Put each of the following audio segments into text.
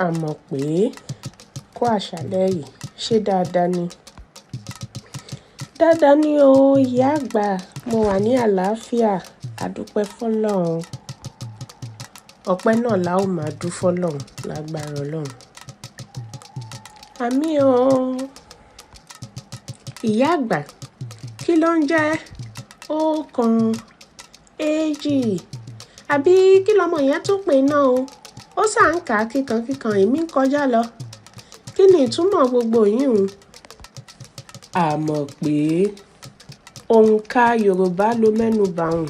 A mọ̀ pé kú àṣálẹ́ yìí ṣé dáadáa ni. Dáadáa ni o, ìyá àgbà, mo wà ní àlàáfíà, àdúpẹ́ fọ́lọ́run. Ọpẹ́ náà la ó máa dú fọ́lọ́run lágbára Ọlọ́run. Àmín o. Ìyá àgbà, kí ló ń jẹ́ ọ̀kan, èjì, àbí kí lọmọ yẹn tún pè náà o? Ó sà ń kà á kíkankíkan, èmi ń kọjá lọ. Kí ni ìtumọ̀ gbogbo yìí? A mọ̀ pé òǹkà Yorùbá ló mẹ́nu bà hùn.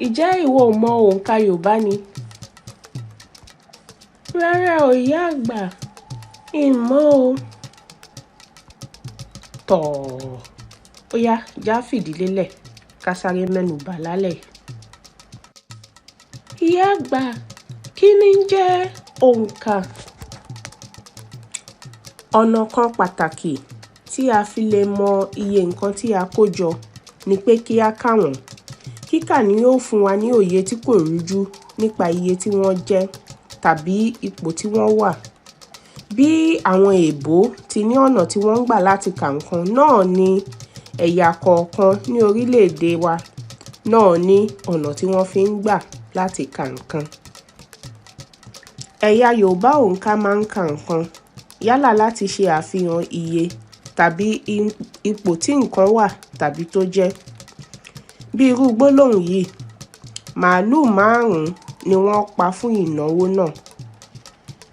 Ìjẹ́ ìwọ ò mọ òǹkà Yorùbá ni? Rárá o, ìyá àgbà, ìmọ̀ o. Tọ̀, ó yá, já fìdílélẹ̀ ká sáré mẹ́nu bà lálẹ́. Ìyá àgbà, kí ni ń jẹ́ òǹkà? Ọ̀nà kan pàtàkì tí a fi lè mọ iye nǹkan tí a kó jọ ni pé kí a kà wọ́n. Kíkà ni yóò fún wa ní òye tí kò rújú nípa iye tí wọ́n jẹ́ tàbí ipò tí wọ́n wà. Bí àwọn èèbó ti ní ọ̀nà tí wọ́n ń gbà láti kà nǹkan, náà ni ẹ̀yà kọ̀ọ̀kan ní orílẹ̀-èdè wa náà ní ọ̀nà tí wọ́n fi ń gbà láti kà nǹkan. Ẹ̀yà Yorùbá òǹkà máa ń kà nǹkan yálà láti ṣe àfihàn iye tàbí ipò tí nǹkan wà tàbí tó jẹ́. Bí irú gbólóhùn yìí, màálù 5 ni wọ́n pa fún ìnáwó náà.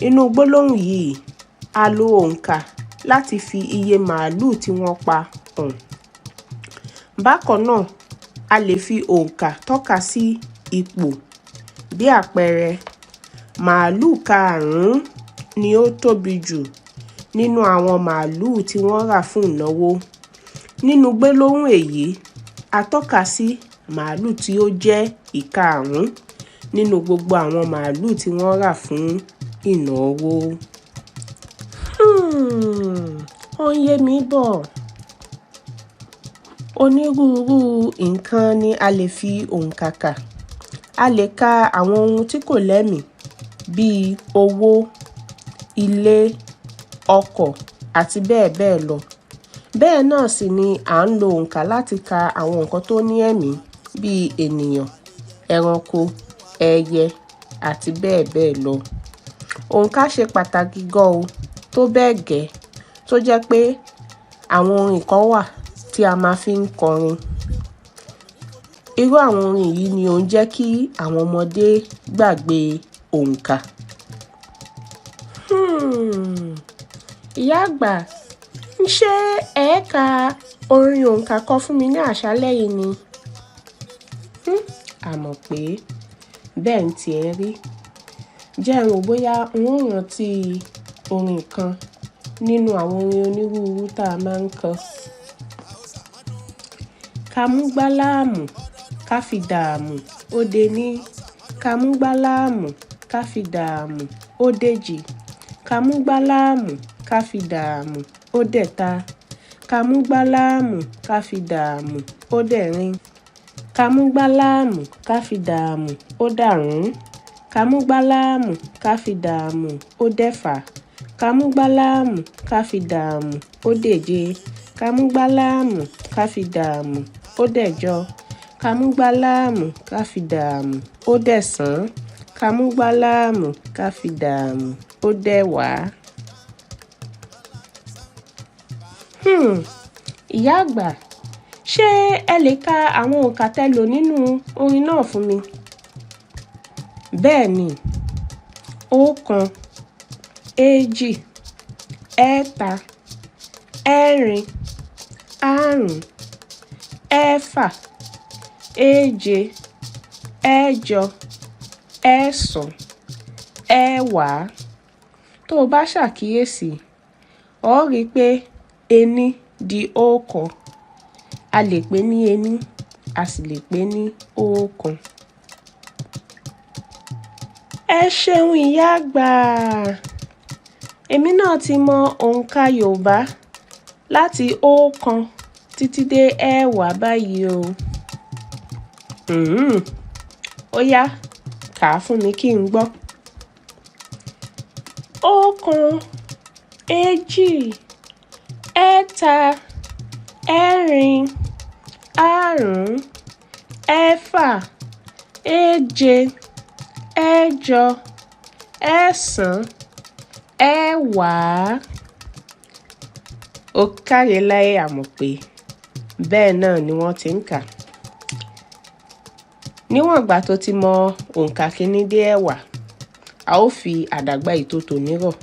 Inú gbólóhùn yìí, a lo òǹkà láti fi iye màálù tí wọ́n pa hàn. Bákan náà, a lè fi òǹkà tọ́ka sí ipò. Bí àpẹẹrẹ, màálù 5 ni ó tóbi jù nínú àwọn màálù tí wọ́n rà fún ìnáwó. Nínú gbólóhùn èyí, a tọ́ka sí màálù tí ó jẹ́ ìkarùn-ún nínú gbogbo àwọn màálù tí wọ́n rà fún ìnáwó. Ó ń yé mi bọ̀. Onírúurú nǹkan ni a lè fi òǹkà kà. A lè ka àwọn ohun tí kò lẹ́mìí bíi owó, ilé, ọkọ̀ àti bẹ́ẹ̀ bẹ́ẹ̀ lọ. Bẹ́ẹ̀ náà sì ni à ń lo òǹkà láti ka àwọn nǹkan tó ní ẹ̀mí bíi ènìyàn, ẹranko, ẹyẹ àti bẹ́ẹ̀ bẹ́ẹ̀ lọ. Òǹkà ṣe pàtàkì gan o, tó bẹ́ẹ̀ gẹ́ tó jẹ́ pé àwọn orin kan wà tí a máa fi ń kọrin. Irú àwọn orin yìí ni ó ń jẹ́ kí àwọn ọmọdé gbàgbé òǹkà. Ìyá àgbà, ṣé ẹ ka orin òǹkà kan fún mi ní àṣálẹ́ yìí ni? A mọ̀ pé bẹ́ẹ̀ ń tiẹ̀ rí. Jẹ́ n wò bóyá n ó rántí orin kan nínú àwọn orin onírúurú tá a máa ń kọ. Ká mú gbá láàmú, ká fi dààmú, ó dé ní. Ká mú gbá láàmú, ká fi dààmú, ó dèjì. Ká mú gbá láàmú, ká fi dààmú, ó dẹ̀ta. Ká mú gbá láàmú, ká fi dààmú, ó dẹ̀rin. Ká mú gbá láàmú, ká fi dààmú, ó dàrún. Ká mú gbá láàmú, ká fi dààmú, ó dẹ́fà. Ká mú gbá láàmú, ká fi dààmú, ó dèje. Ká mú gbá láàmú, ká fi dààmú, ó dẹ̀jọ. Ká mú gbá láàmú, ká fi dààmú, ó dẹ̀sán. Ká mú gbá láàmú, ká fi dààmú, ó dẹ̀wàá. Ìyá àgbà, ṣé ẹ lè ka àwọn òǹkà tẹ́ lò nínú orin náà fún mi? Bẹ́ẹ̀ ni, 1, èjì, ẹ̀ta, ẹ̀rin, àrún, ẹ̀fà, èje, ẹ̀jọ, ẹ̀sán, ẹ̀wàá. Tó o bá ṣàkíyèsí, o rí i pé ení di 1. A lè pè ní ení, a sì lè pè ní 1. Ẹ ṣeun ìyá àgbà. Èmi náà ti mọ òǹkà Yorùbá láti 1 títí dé 10 báyìí o. Ó yá, kà á fún mi kí n gbọ́. ọ̀kan, èjì, ẹ̀ta, ẹ̀rin, àrún, ẹ̀fà, èje, ẹ̀jọ, ẹ̀sán, ẹ̀wàá. Ó káre láyé àmọ̀ pé bẹ́ẹ̀ náà ni wọ́n ti ń kà. Níwọ̀n ìgbà tó ti mọ òǹkà kíní dé ẹ̀wá, a ó fi àdàgbà ìtòtò nírọ̀.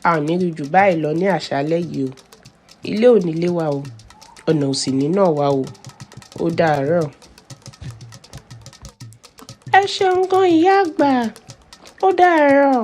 A ò ní rí jù báyìí lọ ní àṣálẹ́ yìí o. Ilé ò ní lé wa o, ọ̀nà ò sì ní nà wá o. Ó dàárọ̀. Ẹ ṣeun gan ìyá àgbà. Ó dàárọ̀.